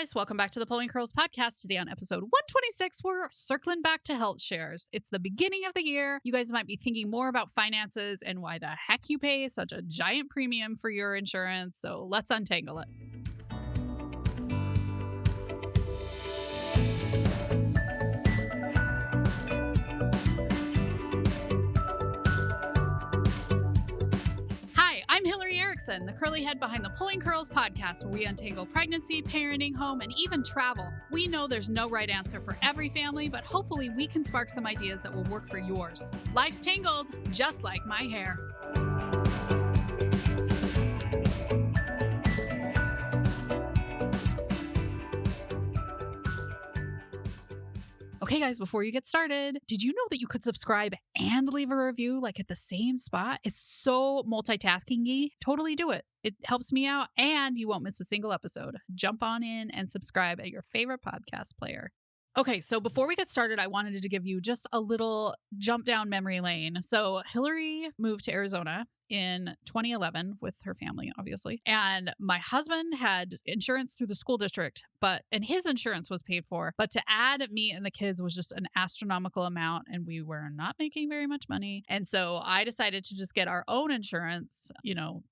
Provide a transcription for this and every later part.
guys, welcome back to the Pulling Curls podcast. Today on episode 126, we're circling back to Healthshares. It's the beginning of the year. You guys might be thinking more about finances and why the heck you pay such a giant premium for your insurance. So let's untangle it. I'm Hillary Erickson, the curly head behind the Pulling Curls podcast, where we untangle pregnancy, parenting, home, and even travel. We know there's no right answer for every family, but hopefully we can spark some ideas that will work for yours. Life's tangled, just like my hair. Okay, guys, before you get started, did you know that you could subscribe and leave a review like at the same spot? It's so multitasking-y. Totally do it. It helps me out and you won't miss a single episode. Jump on in and subscribe at your favorite podcast player. Okay, so before we get started, I wanted to give you just a little jump down memory lane. So Hillary moved to Arizona in 2011 with her family, obviously. And my husband had insurance through the school district, and his insurance was paid for. But to add me and the kids was just an astronomical amount, and we were not making very much money. And so I decided to just get our own insurance,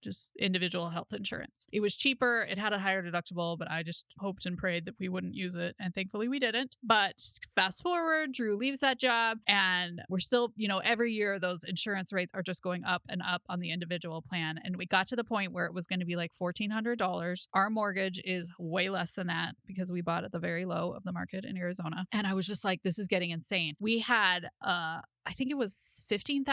just individual health insurance. It was cheaper. It had a higher deductible, but I just hoped and prayed that we wouldn't use it. And thankfully we didn't. But fast forward, Drew leaves that job, and we're still, every year those insurance rates are just going up and up on the individual plan. And we got to the point where it was going to be like $1,400. Our mortgage is way less than that because we bought at the very low of the market in Arizona. And I was just like, this is getting insane. We had I think it was $15,000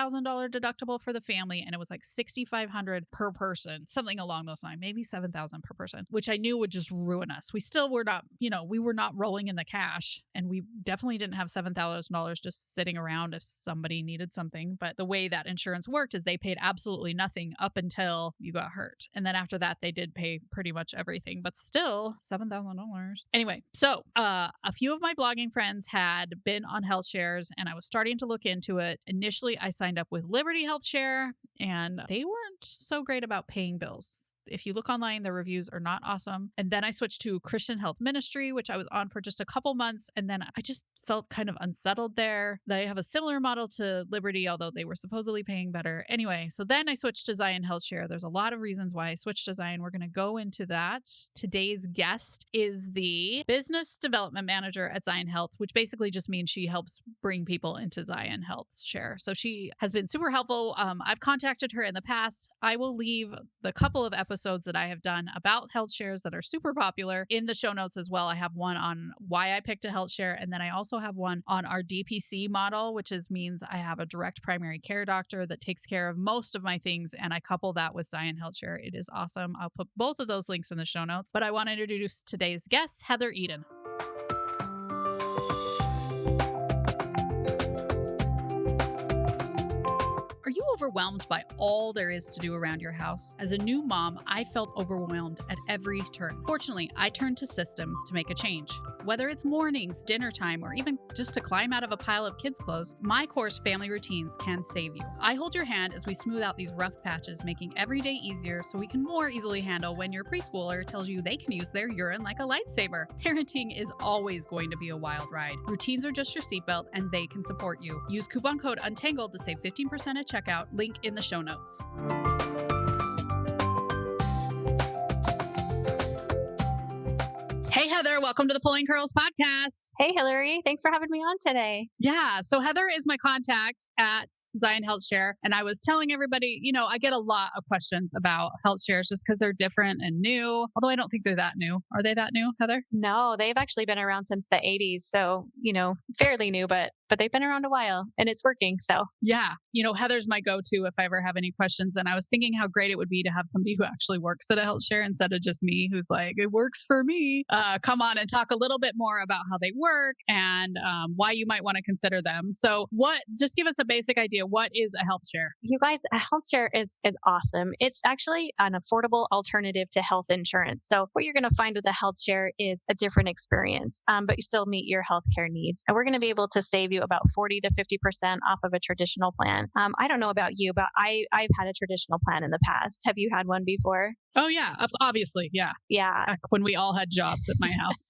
deductible for the family, and it was like $6,500 per person, something along those lines, maybe $7,000 per person, which I knew would just ruin us. We still were not, we were not rolling in the cash, and we definitely didn't have $7,000 just sitting around if somebody needed something. But the way that insurance worked is they paid absolutely nothing up until you got hurt. And then after that, they did pay pretty much everything, but still $7,000. Anyway, so a few of my blogging friends had been on Healthshares, and I was starting to look into it. Initially, I signed up with Liberty Healthshare, and they weren't so great about paying bills. If you look online, the reviews are not awesome. And then I switched to Christian Health Ministry, which I was on for just a couple months. And then I just felt kind of unsettled there. They have a similar model to Liberty, although they were supposedly paying better. Anyway, so then I switched to Zion Healthshare. There's a lot of reasons why I switched to Zion. We're going to go into that. Today's guest is the business development manager at Zion Health, which basically just means she helps bring people into Zion Healthshare. So she has been super helpful. I've contacted her in the past. I will leave the couple of episodes that I have done about Healthshares that are super popular in the show notes as well. I have one on why I picked a Healthshare, and then I also have one on our DPC model, which means I have a direct primary care doctor that takes care of most of my things, and I couple that with Zion Healthshare. It is awesome. I'll put both of those links in the show notes, but I want to introduce today's guest, Heather Eden. Are you overwhelmed by all there is to do around your house? As a new mom, I felt overwhelmed at every turn. Fortunately, I turned to systems to make a change. Whether it's mornings, dinner time, or even just to climb out of a pile of kids' clothes, my course Family Routines can save you. I hold your hand as we smooth out these rough patches, making every day easier so we can more easily handle when your preschooler tells you they can use their urine like a lightsaber. Parenting is always going to be a wild ride. Routines are just your seatbelt, and they can support you. Use coupon code UNTANGLED to save 15% at checkout. Link in the show notes. Hey, Heather, welcome to the Pulling Curls podcast. Hey, Hillary. Thanks for having me on today. Yeah. So Heather is my contact at Zion Healthshare. And I was telling everybody, I get a lot of questions about Healthshares just because they're different and new. Although I don't think they're that new. Are they that new, Heather? No, they've actually been around since the 80s. So, fairly new, but they've been around a while and it's working. So yeah, Heather's my go-to if I ever have any questions. And I was thinking how great it would be to have somebody who actually works at a Healthshare instead of just me, who's like, it works for me. Come on and talk a little bit more about how they work and why you might want to consider them. So just give us a basic idea. What is a Healthshare? You guys, a Healthshare is awesome. It's actually an affordable alternative to health insurance. So what you're going to find with a Healthshare is a different experience, but you still meet your healthcare needs. And we're going to be able to save you you about 40 to 50% off of a traditional plan. I don't know about you, but I've had a traditional plan in the past. Have you had one before? Oh, yeah. Obviously. Yeah. Yeah. Back when we all had jobs at my house.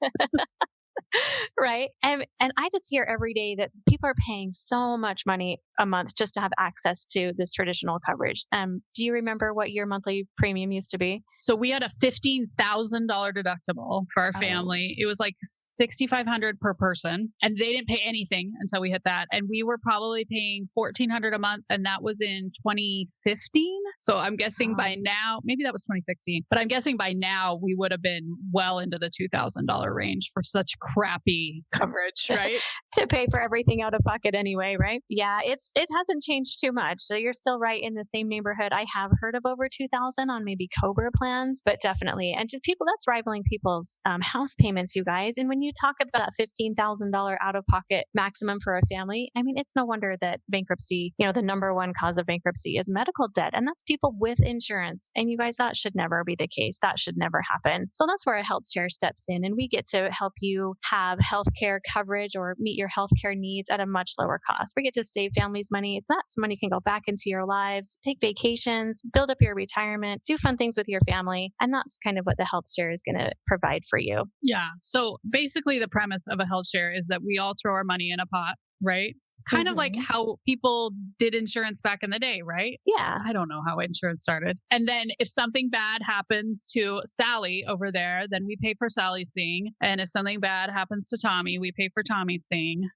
Right. And I just hear every day that people are paying so much money a month just to have access to this traditional coverage. Do you remember what your monthly premium used to be? So we had a $15,000 deductible for our family. It was like $6,500 per person, and they didn't pay anything until we hit that. And we were probably paying $1,400 a month, and that was in 2015. So I'm guessing by now, maybe that was 2016, but I'm guessing by now we would have been well into the $2,000 range for such crappy coverage, right? To pay for everything out of pocket anyway, right? Yeah, it hasn't changed too much. So you're still right in the same neighborhood. I have heard of over 2,000 on maybe Cobra plans, but definitely, and just people that's rivaling people's house payments, you guys. And when you talk about that $15,000 out of pocket maximum for a family, I mean, it's no wonder that bankruptcy, the number one cause of bankruptcy is medical debt, and that's people with insurance. And you guys, that should never be the case. That should never happen. So that's where a Healthshare steps in, and we get to help you have healthcare coverage or meet your healthcare needs at a much lower cost. We get to save families money. That money can go back into your lives, take vacations, build up your retirement, do fun things with your family. And that's kind of what the Healthshare is going to provide for you. Yeah. So basically the premise of a Healthshare is that we all throw our money in a pot, right? Kind of like how people did insurance back in the day, right? Yeah. I don't know how insurance started. And then if something bad happens to Sally over there, then we pay for Sally's thing. And if something bad happens to Tommy, we pay for Tommy's thing.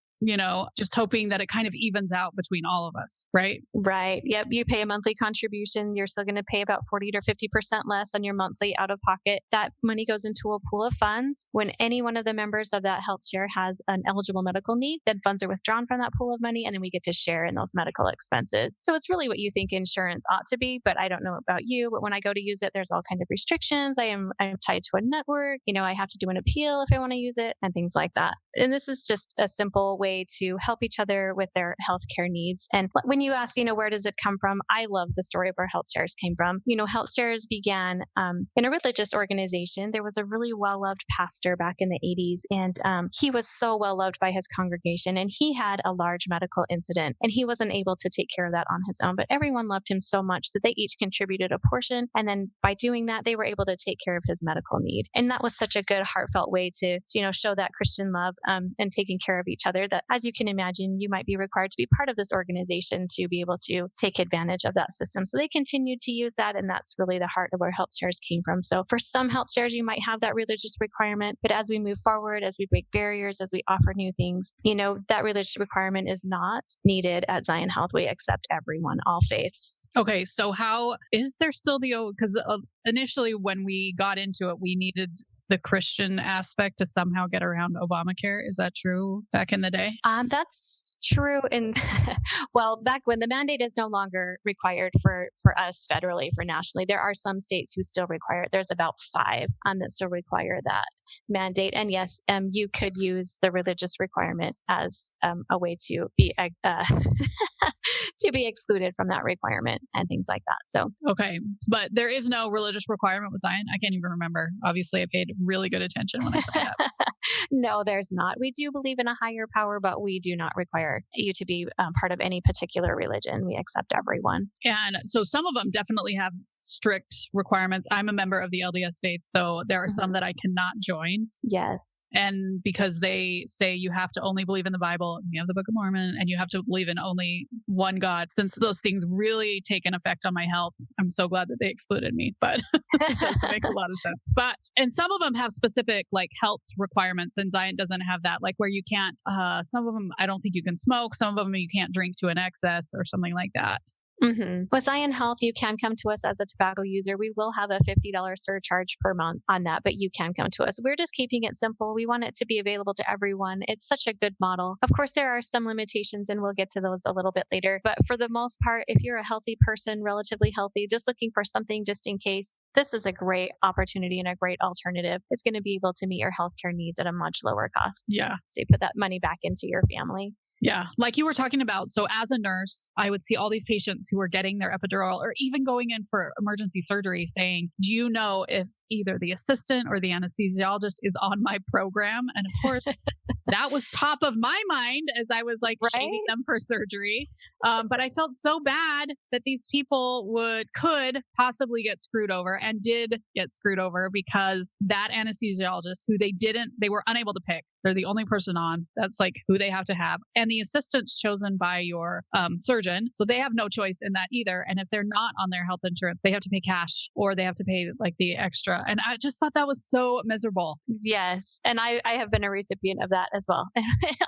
Just hoping that it kind of evens out between all of us, right? Right. Yep. You pay a monthly contribution. You're still going to pay about 40 to 50% less on your monthly out of pocket. That money goes into a pool of funds. When any one of the members of that Healthshare has an eligible medical need, then funds are withdrawn from that pool of money, and then we get to share in those medical expenses. So it's really what you think insurance ought to be, but I don't know about you, but when I go to use it, there's all kind of restrictions. I'm tied to a network. I have to do an appeal if I want to use it and things like that. And this is just a simple way to help each other with their healthcare needs. And when you ask, where does it come from? I love the story of where Healthshares came from. Healthshares began in a religious organization. There was a really well-loved pastor back in the 80s, and he was so well-loved by his congregation, and he had a large medical incident, and he wasn't able to take care of that on his own, but everyone loved him so much that they each contributed a portion, and then by doing that, they were able to take care of his medical need. And that was such a good, heartfelt way to show that Christian love and taking care of each other, that as you can imagine, you might be required to be part of this organization to be able to take advantage of that system. So they continued to use that, and that's really the heart of where Healthshares came from. So for some Healthshares, you might have that religious requirement, but as we move forward, as we break barriers, as we offer new things, that religious requirement is not needed at Zion Health. We accept everyone, all faiths. Okay, so how is there still because initially when we got into it, we needed the Christian aspect to somehow get around Obamacare. Is that true back in the day? That's true. Back when the mandate is no longer required for us federally, for nationally, there are some states who still require it. There's about 5 that still require that mandate. And yes, you could use the religious requirement as a way to be to be excluded from that requirement and things like that. So okay, but there is no religious requirement with Zion. I can't even remember. Obviously, I paid really good attention when I signed up. No, there's not. We do believe in a higher power, but we do not require you to be part of any particular religion. We accept everyone. And so some of them definitely have strict requirements. I'm a member of the LDS faith, so there are some that I cannot join. Yes. And because they say you have to only believe in the Bible, and you have the Book of Mormon, and you have to believe in only one God. Since those things really take an effect on my health, I'm so glad that they excluded me, but it doesn't make a lot of sense. And some of them have specific health requirements, and Zion doesn't have that, where you can't, some of them, I don't think you can smoke. Some of them you can't drink to an excess or something like that. Mm-hmm. With Zion Health, you can come to us as a tobacco user. We will have a $50 surcharge per month on that, but you can come to us. We're just keeping it simple. We want it to be available to everyone. It's such a good model. Of course, there are some limitations, and we'll get to those a little bit later. But for the most part, if you're a healthy person, relatively healthy, just looking for something just in case, this is a great opportunity and a great alternative. It's going to be able to meet your healthcare needs at a much lower cost. Yeah. So you put that money back into your family. Yeah. Like you were talking about. So as a nurse, I would see all these patients who were getting their epidural or even going in for emergency surgery saying, do you know if either the assistant or the anesthesiologist is on my program? And of course, that was top of my mind as I was like shaming them for surgery. But I felt so bad that these people could possibly get screwed over and did get screwed over because that anesthesiologist who they were unable to pick. They're the only person on. That's like who they have to have. And the assistant's chosen by your surgeon. So they have no choice in that either. And if they're not on their health insurance, they have to pay cash or they have to pay like the extra. And I just thought that was so miserable. Yes. And I have been a recipient of that as well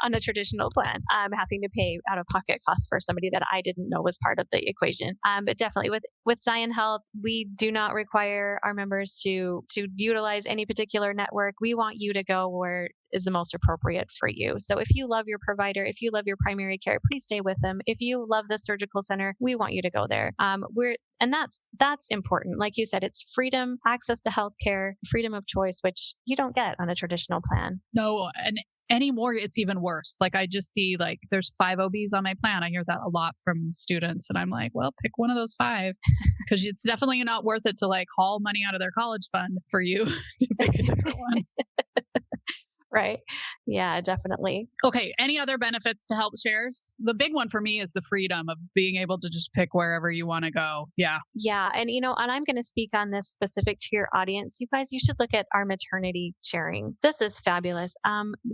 on a traditional plan. I'm having to pay out of pocket costs for somebody that I didn't know was part of the equation. But definitely with Zion Health, we do not require our members to utilize any particular network. We want you to go where is the most appropriate for you. So if you love your provider, if you love your primary care, please stay with them. If you love the surgical center, we want you to go there. And that's important. Like you said, it's freedom, access to healthcare, freedom of choice, which you don't get on a traditional plan. No, and anymore, it's even worse. Like I just see like there's 5 OBs on my plan. I hear that a lot from students. And I'm like, well, pick one of those 5 because it's definitely not worth it to like haul money out of their college fund for you to pick a different one. Right. Yeah, definitely. Okay. Any other benefits to Healthshares? The big one for me is the freedom of being able to just pick wherever you want to go. Yeah. Yeah. And, and I'm going to speak on this specific to your audience. You guys, you should look at our maternity sharing. This is fabulous.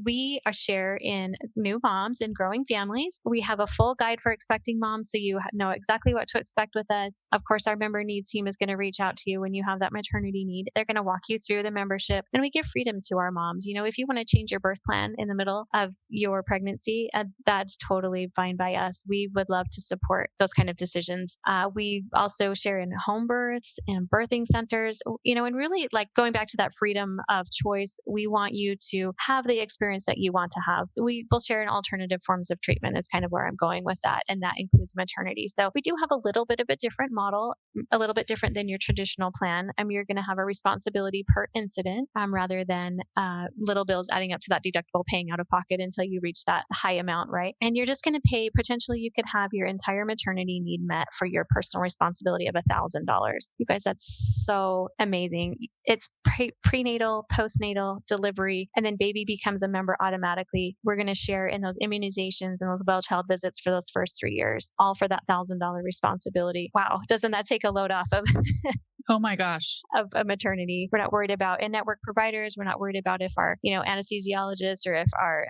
We share in new moms and growing families. We have a full guide for expecting moms, so you know exactly what to expect with us. Of course, our member needs team is going to reach out to you when you have that maternity need. They're going to walk you through the membership, and we give freedom to our moms. If you want to change your birth plan in the middle of your pregnancy, that's totally fine by us. We would love to support those kind of decisions. We also share in home births and birthing centers, and really like going back to that freedom of choice, we want you to have the experience that you want to have. We will share in alternative forms of treatment is kind of where I'm going with that. And that includes maternity. So we do have a little bit of a different model, a little bit different than your traditional plan. You're going to have a responsibility per incident rather than little bills adding up to that deductible paying out of pocket until you reach that high amount, right? And you're just going to pay, potentially you could have your entire maternity need met for your personal responsibility of $1,000. You guys, that's so amazing. It's prenatal, postnatal, delivery, and then baby becomes a member automatically. We're going to share in those immunizations and those well-child visits for those first 3 years, all for that $1,000 responsibility. Wow. Doesn't that take a load off of oh my gosh, of a maternity? We're not worried about in-network providers. We're not worried about if our, anesthesiologist or if our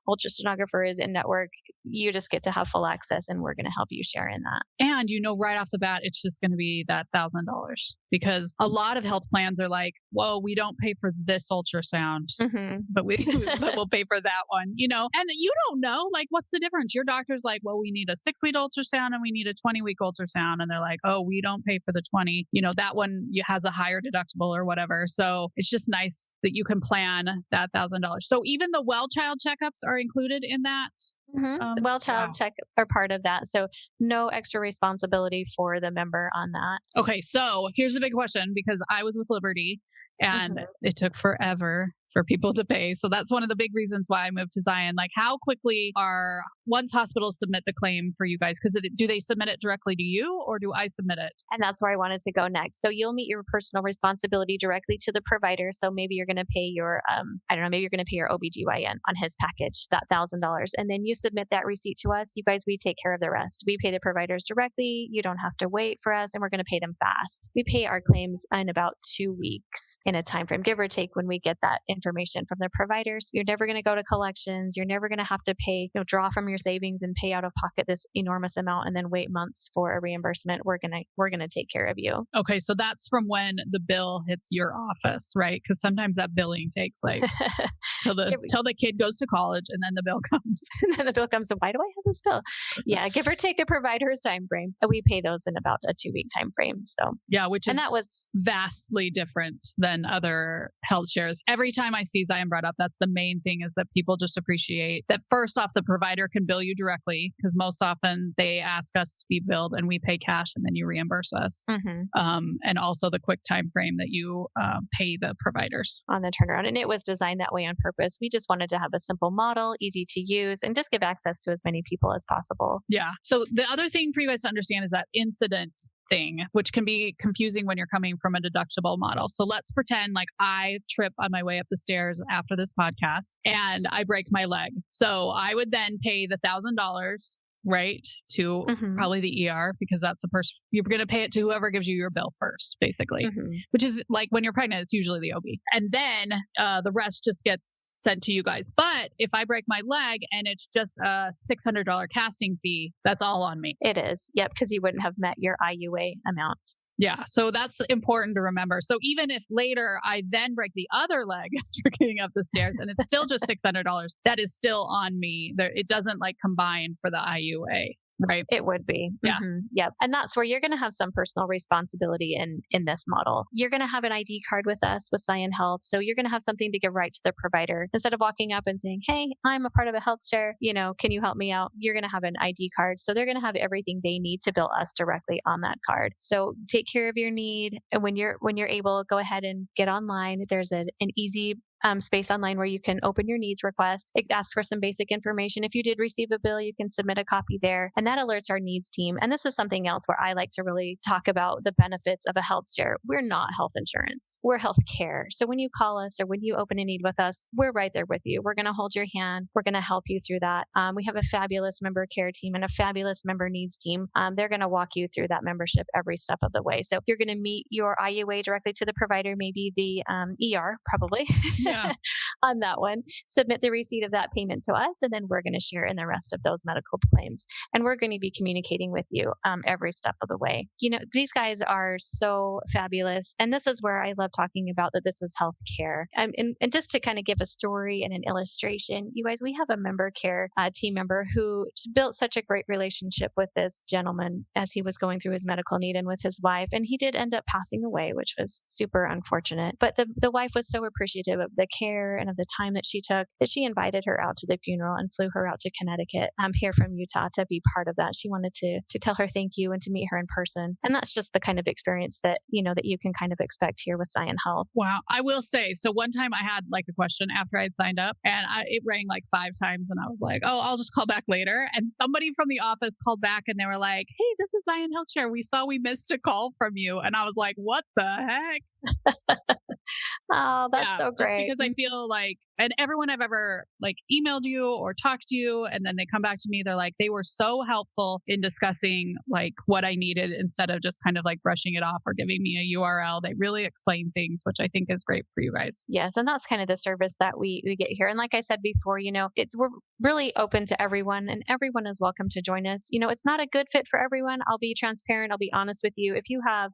ultrasonographer is in network. You just get to have full access, and we're going to help you share in that. And right off the bat, it's just going to be that $1,000 because a lot of health plans are like, whoa, we don't pay for this ultrasound, but we'll pay for that one, and you don't know, like, what's the difference? Your doctor's like, well, we need a 6-week ultrasound and we need a 20-week ultrasound. And they're like, oh, we don't pay for the 20, that one has a higher deductible or whatever. So it's just nice that you can plan that $1,000. So even the well-child checkups are included in that. Well-child check are part of that. So no extra responsibility for the member on that. Okay. So here's the big question, because I was with Liberty and it took forever for people to pay. So that's one of the big reasons why I moved to Zion. Like, how quickly once hospitals submit the claim for you guys? Because do they submit it directly to you or do I submit it? And that's where I wanted to go next. So you'll meet your personal responsibility directly to the provider. So maybe you're going to pay your, maybe you're going to pay your OBGYN on his package, that $1,000. And then you submit that receipt to us. You guys, we take care of the rest. We pay the providers directly. You don't have to wait for us, and we're going to pay them fast. We pay our claims in about 2 weeks in a time frame, give or take, when we get that information from the providers. You're never going to go to collections. You're never going to have to pay, draw from your savings and pay out of pocket this enormous amount and then wait months for a reimbursement. We're going to take care of you. Okay, so that's from when the bill hits your office, right? Because sometimes that billing takes like till the kid goes to college, and then the bill comes. And then the bill comes. So why do I have this bill? Yeah, give or take the provider's time frame. We pay those in about a 2-week time frame. So yeah, that was vastly different than other health shares. Every time I see Zion brought up, that's the main thing, is that people just appreciate that first off, the provider can bill you directly, because most often they ask us to be billed and we pay cash and then you reimburse us. And also the quick time frame that you pay the providers on the turnaround. And it was designed that way on purpose. We just wanted to have a simple model, easy to use, and just give access to as many people as possible. Yeah. So the other thing for you guys to understand is that incident thing, which can be confusing when you're coming from a deductible model. So let's pretend like I trip on my way up the stairs after this podcast and I break my leg. So I would then pay the $1,000, right, to probably the ER, because that's the person you're going to pay it to, whoever gives you your bill first, basically, which is like when you're pregnant, it's usually the OB. And then the rest just gets sent to you guys. But if I break my leg and it's just a $600 casting fee, that's all on me. It is. Yep. Because you wouldn't have met your IUA amount. Yeah. So that's important to remember. So even if later I then break the other leg after getting up the stairs and it's still just $600, that is still on me. It doesn't like combine for the IUA. Right. It would be. Yeah. Yep. And that's where you're going to have some personal responsibility in this model. You're going to have an ID card with us with Scion Health. So you're going to have something to give right to the provider. Instead of walking up and saying, hey, I'm a part of a Healthshare, can you help me out? You're going to have an ID card. So they're going to have everything they need to bill us directly on that card. So take care of your need. And when you're able, go ahead and get online. There's an easy space online where you can open your needs request. It asks for some basic information. If you did receive a bill, you can submit a copy there. And that alerts our needs team. And this is something else where I like to really talk about the benefits of a health share. We're not health insurance. We're health care. So when you call us or when you open a need with us, we're right there with you. We're going to hold your hand. We're going to help you through that. We have a fabulous member care team and a fabulous member needs team. They're going to walk you through that membership every step of the way. So you're going to meet your IUA directly to the provider, maybe the ER, probably. On that one, submit the receipt of that payment to us, and then we're going to share in the rest of those medical claims. And we're going to be communicating with you every step of the way. These guys are so fabulous. And this is where I love talking about that this is health care. And just to kind of give a story and an illustration, you guys, we have a member care team member who built such a great relationship with this gentleman as he was going through his medical need and with his wife. And he did end up passing away, which was super unfortunate. But the wife was so appreciative of the care and of the time that she took that she invited her out to the funeral and flew her out to Connecticut, here from Utah, to be part of that. She wanted to tell her thank you and to meet her in person. And that's just the kind of experience that you can kind of expect here with Scion Health. Wow. I will say, so one time I had like a question after I'd signed up and it rang like 5 times and I was like, oh, I'll just call back later. And somebody from the office called back and they were like, hey, this is Scion Healthshare. We saw we missed a call from you. And I was like, what the heck? Oh, that's so great. Just because I feel like, and everyone I've ever like emailed you or talked to you, and then they come back to me, they're like, they were so helpful in discussing like what I needed instead of just kind of like brushing it off or giving me a URL. They really explain things, which I think is great for you guys. Yes. And that's kind of the service that we get here. And like I said before, we're really open to everyone and everyone is welcome to join us. It's not a good fit for everyone. I'll be transparent. I'll be honest with you. If you have,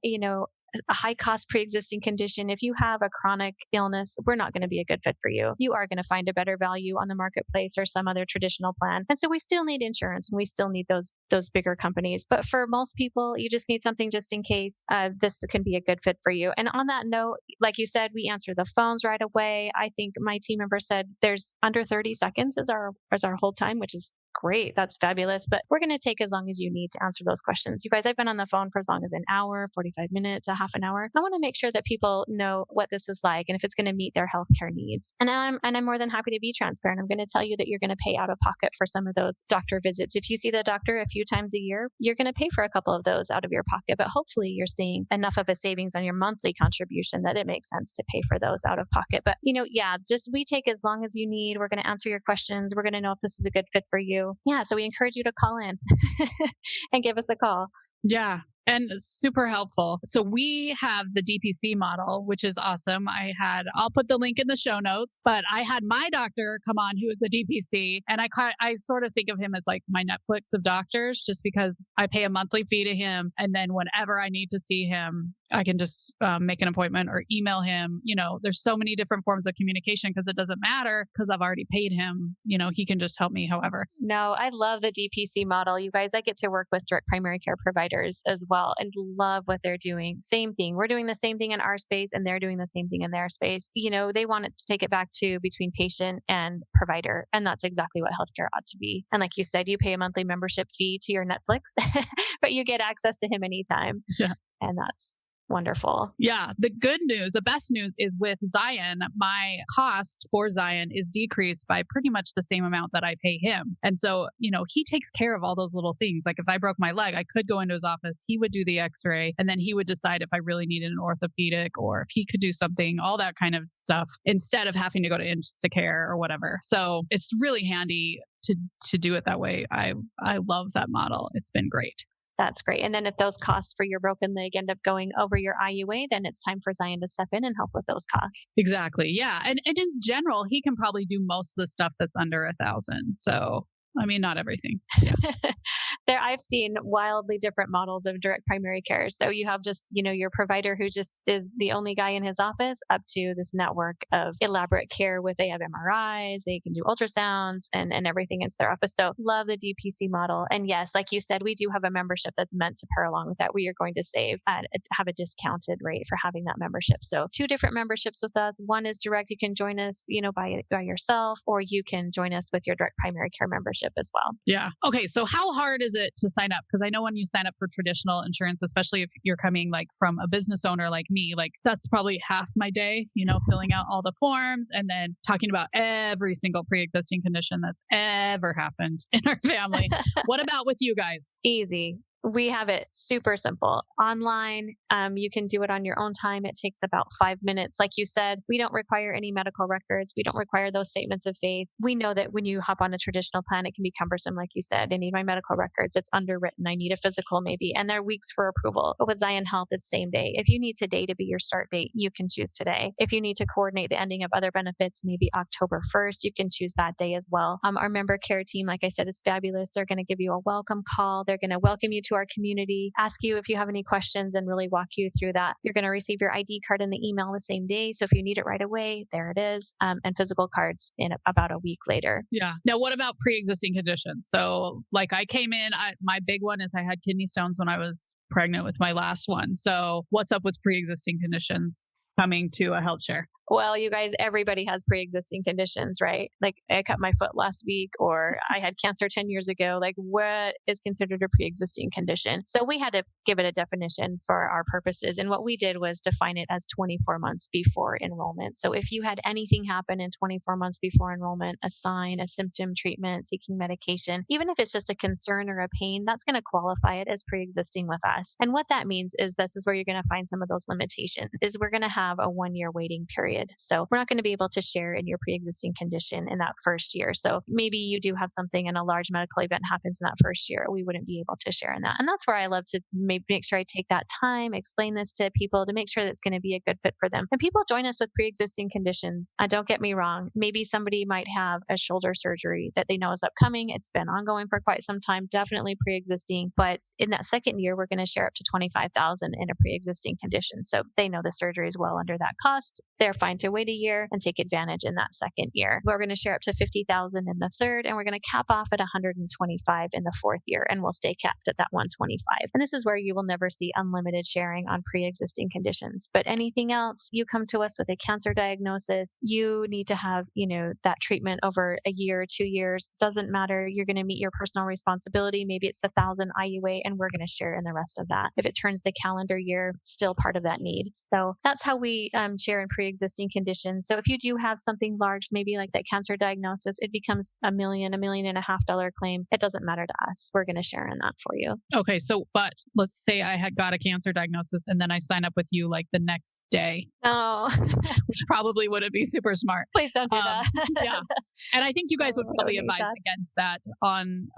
a high cost pre-existing condition, if you have a chronic illness, we're not going to be a good fit for you. You are going to find a better value on the marketplace or some other traditional plan. And so we still need insurance and we still need those bigger companies. But for most people, you just need something just in case. This can be a good fit for you. And on that note, like you said, we answer the phones right away. I think my team member said there's under 30 seconds is our hold time, which is great. That's fabulous. But we're going to take as long as you need to answer those questions. You guys, I've been on the phone for as long as an hour, 45 minutes, a half an hour. I want to make sure that people know what this is like and if it's going to meet their healthcare needs. And I'm more than happy to be transparent. I'm going to tell you that you're going to pay out of pocket for some of those doctor visits. If you see the doctor a few times a year, you're going to pay for a couple of those out of your pocket. But hopefully you're seeing enough of a savings on your monthly contribution that it makes sense to pay for those out of pocket. But, just we take as long as you need. We're going to answer your questions. We're going to know if this is a good fit for you. Yeah, so we encourage you to call in and give us a call. Yeah. And super helpful. So we have the DPC model, which is awesome. I'll put the link in the show notes, but I had my doctor come on who is a DPC. And I sort of think of him as like my Netflix of doctors, just because I pay a monthly fee to him. And then whenever I need to see him, I can just make an appointment or email him. There's so many different forms of communication because it doesn't matter because I've already paid him. He can just help me however. No, I love the DPC model. You guys, I get to work with direct primary care providers as well and love what they're doing. Same thing. We're doing the same thing in our space and they're doing the same thing in their space. They want it to take it back to between patient and provider. And that's exactly what healthcare ought to be. And like you said, you pay a monthly membership fee to your Netflix, but you get access to him anytime. Yeah. And that's wonderful. Yeah. The good news, the best news is with Zion, my cost for Zion is decreased by pretty much the same amount that I pay him. And so, he takes care of all those little things. Like if I broke my leg, I could go into his office, he would do the x-ray, and then he would decide if I really needed an orthopedic or if he could do something, all that kind of stuff, instead of having to go to Instacare or whatever. So it's really handy to do it that way. I love that model. It's been great. That's great. And then if those costs for your broken leg end up going over your IUA, then it's time for Zion to step in and help with those costs. Exactly. Yeah. And in general, he can probably do most of the stuff that's under 1,000. So, I mean, not everything. Yeah. I've seen wildly different models of direct primary care. So you have just, your provider who just is the only guy in his office, up to this network of elaborate care with, they have MRIs, they can do ultrasounds and everything into their office. So love the DPC model. And yes, like you said, we do have a membership that's meant to pair along with that, where you're going to have a discounted rate for having that membership. So 2 different memberships with us. One is direct. You can join us, by yourself, or you can join us with your direct primary care membership as well. Yeah. Okay. So how hard is it to sign up? Because I know when you sign up for traditional insurance, especially if you're coming like from a business owner like me, like that's probably half my day, filling out all the forms and then talking about every single pre-existing condition that's ever happened in our family. What about with you guys? Easy. We have it super simple. Online, you can do it on your own time. It takes about 5 minutes. Like you said, we don't require any medical records. We don't require those statements of faith. We know that when you hop on a traditional plan, it can be cumbersome. Like you said, I need my medical records. It's underwritten. I need a physical maybe, and they're weeks for approval. But with Zion Health, it's same day. If you need today to be your start date, you can choose today. If you need to coordinate the ending of other benefits, maybe October 1st, you can choose that day as well. Our member care team, like I said, is fabulous. They're going to give you a welcome call. They're going to welcome you to our community, ask you if you have any questions, and really walk you through that. You're going to receive your ID card in the email the same day. So if you need it right away, there it is. And physical cards in about a week later. Yeah. Now, what about pre-existing conditions? So like I came in, my big one is I had kidney stones when I was pregnant with my last one. So what's up with pre-existing conditions coming to a Healthshare? Well, you guys, everybody has pre-existing conditions, right? Like I cut my foot last week, or I had cancer 10 years ago. Like what is considered a pre-existing condition? So we had to give it a definition for our purposes. And what we did was define it as 24 months before enrollment. So if you had anything happen in 24 months before enrollment, a sign, a symptom, treatment, taking medication, even if it's just a concern or a pain, that's going to qualify it as pre-existing with us. And what that means is this is where you're going to find some of those limitations, is we're going to have a 1-year waiting period. So we're not going to be able to share in your pre-existing condition in that first year. So maybe you do have something and a large medical event happens in that first year. We wouldn't be able to share in that. And that's where I love to make sure I take that time, explain this to people to make sure that it's going to be a good fit for them. And people join us with pre-existing conditions. Don't get me wrong. Maybe somebody might have a shoulder surgery that they know is upcoming. It's been ongoing for quite some time, definitely pre-existing. But in that second year, we're going to share up to $25,000 in a pre-existing condition. So they know the surgery is well under that cost. They're fine to wait a year and take advantage in that second year. We're going to share up to $50,000 in the third, and we're going to cap off at $125,000 in the fourth year, and we'll stay capped at that $125,000. And this is where you will never see unlimited sharing on pre-existing conditions. But anything else, you come to us with a cancer diagnosis, you need to have, that treatment over a year, 2 years, doesn't matter. You're going to meet your personal responsibility. Maybe it's 1,000 IUA, and we're going to share in the rest of that. If it turns the calendar year, still part of that need. So that's how we share in pre-existing conditions. So if you do have something large, maybe like that cancer diagnosis, it becomes $1 million, $1.5 million claim. It doesn't matter to us. We're going to share in that for you. Okay. So, but let's say I had got a cancer diagnosis and then I sign up with you like the next day. Oh, which probably wouldn't be super smart. Please don't do that. Yeah. And I think you guys would probably advise against that on,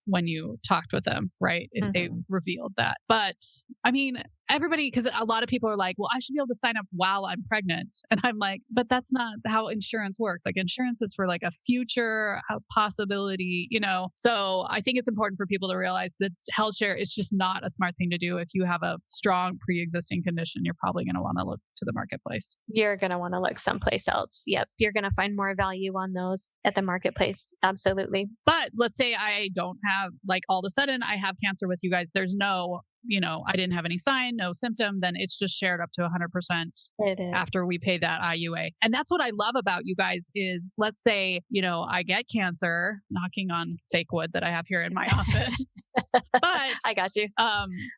when you talked with them, right? If they revealed that. But I mean, everybody, because a lot of people are like, well, I should be able to sign up while I'm pregnant. And I'm like, but that's not how insurance works. Like insurance is for like a future possibility, So I think it's important for people to realize that Healthshare is just not a smart thing to do. If you have a strong pre-existing condition, you're probably going to want to look to the marketplace. You're going to want to look someplace else. Yep. You're going to find more value on those at the marketplace. Absolutely. But let's say I don't have, like all of a sudden I have cancer with you guys. There's no I didn't have any sign, no symptom, then it's just shared up to 100% It is. after we pay that IUA. And that's what I love about you guys is, let's say, I get cancer, knocking on fake wood that I have here in my office. But I got you.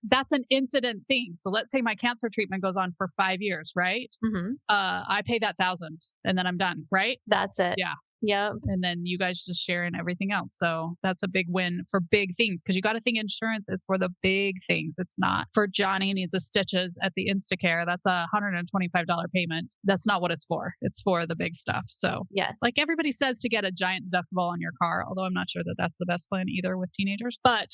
that's an incident thing. So let's say my cancer treatment goes on for 5 years, right? Mm-hmm. I pay that 1,000 and then I'm done, right? That's it. Yeah. Yep. And then you guys just share in everything else. So that's a big win for big things, because you got to think insurance is for the big things. It's not for Johnny needs a stitches at the Instacare. That's a $125 payment. That's not what it's for. It's for the big stuff. So yes, like everybody says to get a giant deductible on your car, although I'm not sure that that's the best plan either with teenagers. But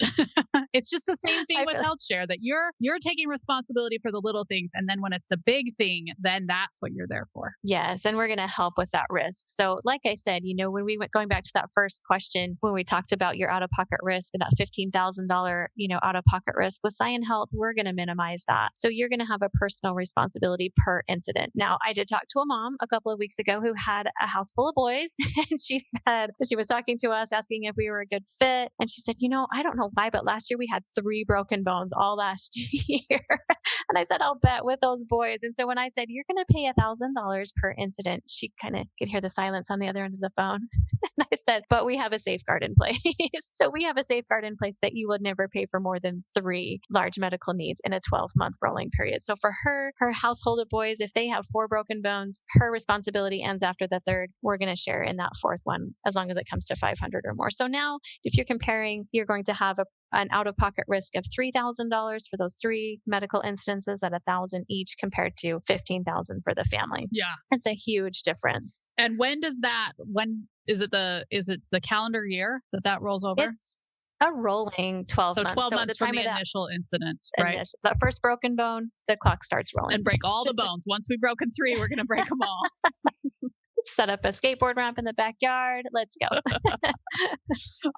it's just the same thing with Healthshare, that you're taking responsibility for the little things. And then when it's the big thing, then that's what you're there for. Yes. And we're going to help with that risk. So like I said, when we went going back to that first question, when we talked about your out-of-pocket risk and that $15,000, out-of-pocket risk with Zion Health, we're going to minimize that. So you're going to have a personal responsibility per incident. Now, I did talk to a mom a couple of weeks ago who had a house full of boys. And she said, she was talking to us, asking if we were a good fit. And she said, I don't know why, but last year we had 3 broken bones all last year. And I said, I'll bet with those boys. And so when I said, you're going to pay $1,000 per incident, she kind of could hear the silence on the other end of the phone. And I said, but we have a safeguard in place. So we have a safeguard in place that you would never pay for more than 3 large medical needs in a 12-month rolling period. So for her household of boys, if they have 4 broken bones, her responsibility ends after the 3rd. We're going to share in that 4th one, as long as it comes to 500 or more. So now if you're comparing, you're going to have an out-of-pocket risk of $3,000 for those 3 medical incidences at $1,000 each, compared to $15,000 for the family. Yeah, it's a huge difference. And when is it the calendar year that rolls over? It's a rolling 12 months. 12 months from the initial incident, right? That first broken bone, the clock starts rolling. And break all the bones. Once we've broken 3, we're going to break them all. Set up a skateboard ramp in the backyard. Let's go.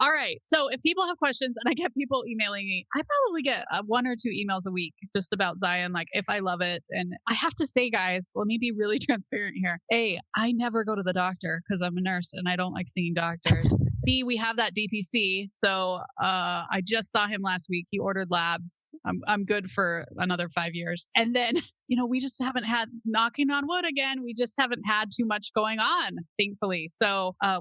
All right. So if people have questions, and I get people emailing me, I probably get 1 or 2 emails a week just about Zion, like if I love it. And I have to say, guys, let me be really transparent here. A, I never go to the doctor because I'm a nurse and I don't like seeing doctors. B, we have that DPC. So I just saw him last week. He ordered labs. I'm good for another 5 years. And then, we just haven't had, knocking on wood again, we just haven't had too much going on, thankfully. So I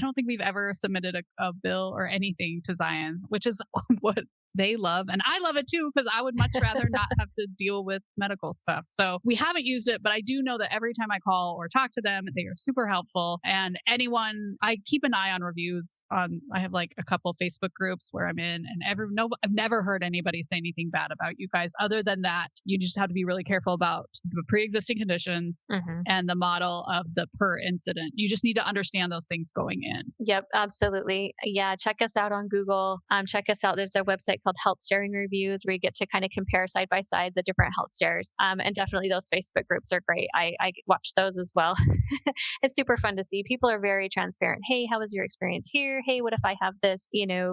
don't think we've ever submitted a bill or anything to Zion, which is what they love. And I love it too, because I would much rather not have to deal with medical stuff. So we haven't used it, but I do know that every time I call or talk to them, they are super helpful. And I keep an eye on reviews I have like a couple Facebook groups where I'm in, and I've never heard anybody say anything bad about you guys. Other than that, you just have to be really careful about the pre-existing conditions and the model of the per incident. You just need to understand those things going in. Yep, absolutely. Yeah, check us out on Google. Check us out. There's a website called Health Sharing Reviews, where you get to kind of compare side by side the different health shares. And definitely those Facebook groups are great. I watch those as well. It's super fun to see. People are very transparent. Hey, how was your experience here? Hey, what if I have this,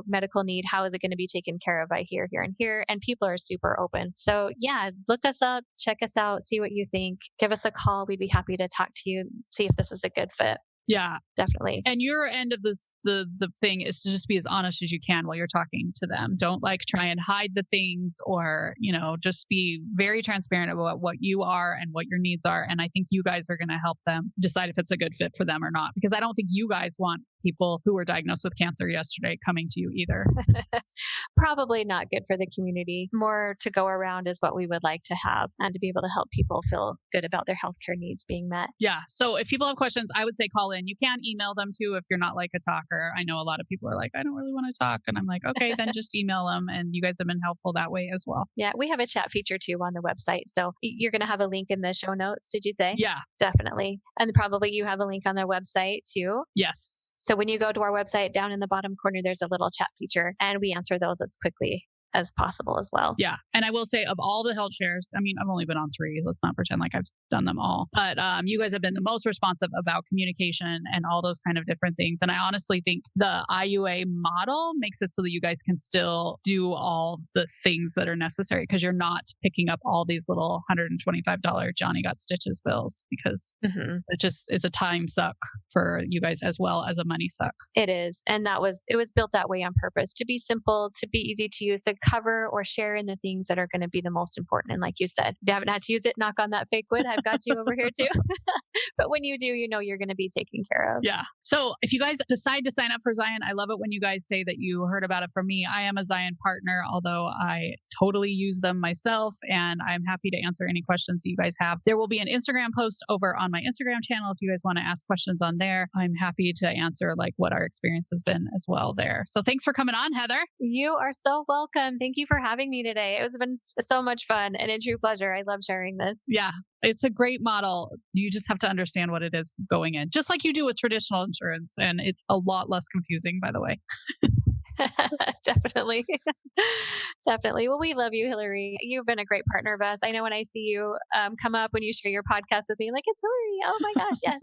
medical need? How is it going to be taken care of by here, here, and here? And people are super open. So yeah, look us up, check us out, see what you think. Give us a call. We'd be happy to talk to you, see if this is a good fit. Yeah, definitely. And your end of this, the thing is to just be as honest as you can while you're talking to them. Don't try and hide the things, or, just be very transparent about what you are and what your needs are. And I think you guys are going to help them decide if it's a good fit for them or not, because I don't think you guys want people who were diagnosed with cancer yesterday coming to you either. Probably not good for the community. More to go around is what we would like to have, and to be able to help people feel good about their healthcare needs being met. Yeah. So if people have questions, I would say call in. You can email them too if you're not like a talker. I know a lot of people are like, I don't really want to talk. And I'm like, okay, then just email them. And you guys have been helpful that way as well. Yeah. We have a chat feature too on the website. So you're going to have a link in the show notes, did you say? Yeah. Definitely. And probably you have a link on their website too. Yes. So when you go to our website, down in the bottom corner, there's a little chat feature, and we answer those as quickly as possible as well. Yeah. And I will say, of all the health shares, I mean, I've only been on 3. Let's not pretend like I've done them all. But you guys have been the most responsive about communication and all those kind of different things. And I honestly think the IUA model makes it so that you guys can still do all the things that are necessary, because you're not picking up all these little $125 Johnny got stitches bills, because it just is a time suck for you guys as well as a money suck. It is. And it was built that way on purpose, to be simple, to be easy to use, to cover or share in the things that are going to be the most important. And like you said, you haven't had to use it. Knock on that fake wood. I've got you over here too. But when you do, you know you're going to be taken care of. Yeah. So if you guys decide to sign up for Zion, I love it when you guys say that you heard about it from me. I am a Zion partner, although I totally use them myself, and I'm happy to answer any questions that you guys have. There will be an Instagram post over on my Instagram channel if you guys want to ask questions on there. I'm happy to answer like what our experience has been as well there. So thanks for coming on, Heather. You are so welcome. Thank you for having me today. It has been so much fun and a true pleasure. I love sharing this. Yeah, it's a great model. You just have to understand what it is going in, just like you do with traditional insurance. And it's a lot less confusing, by the way. Definitely. Definitely. Well, we love you, Hillary. You've been a great partner of us. I know when I see you come up when you share your podcast with me, like, it's Hillary. Oh my gosh, yes.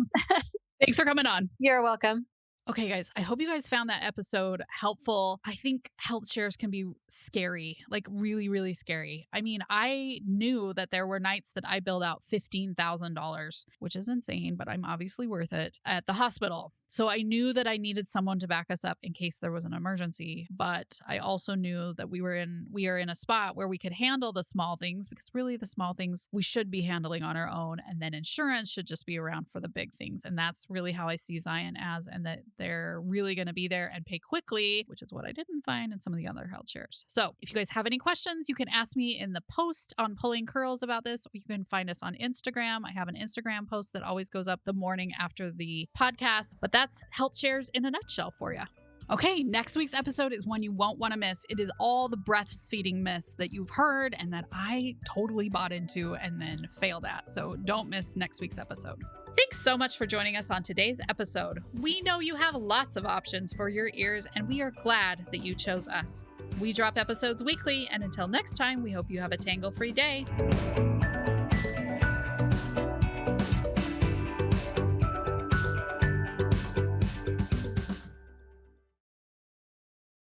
Thanks for coming on. You're welcome. Okay, guys, I hope you guys found that episode helpful. I think health shares can be scary, like really, really scary. I mean, I knew that there were nights that I billed out $15,000, which is insane, but I'm obviously worth it, at the hospital. So I knew that I needed someone to back us up in case there was an emergency. But I also knew that we are in a spot where we could handle the small things, because really the small things we should be handling on our own. And then insurance should just be around for the big things. And that's really how I see Zion as, and that they're really going to be there and pay quickly, which is what I didn't find in some of the other health shares. So if you guys have any questions, you can ask me in the post on Pulling Curls about this. Or you can find us on Instagram. I have an Instagram post that always goes up the morning after the podcast. But that's health shares in a nutshell for you. Okay, next week's episode is one you won't want to miss. It is all the breastfeeding myths that you've heard and that I totally bought into and then failed at. So don't miss next week's episode. Thanks so much for joining us on today's episode. We know you have lots of options for your ears, and we are glad that you chose us. We drop episodes weekly, and until next time, we hope you have a tangle-free day.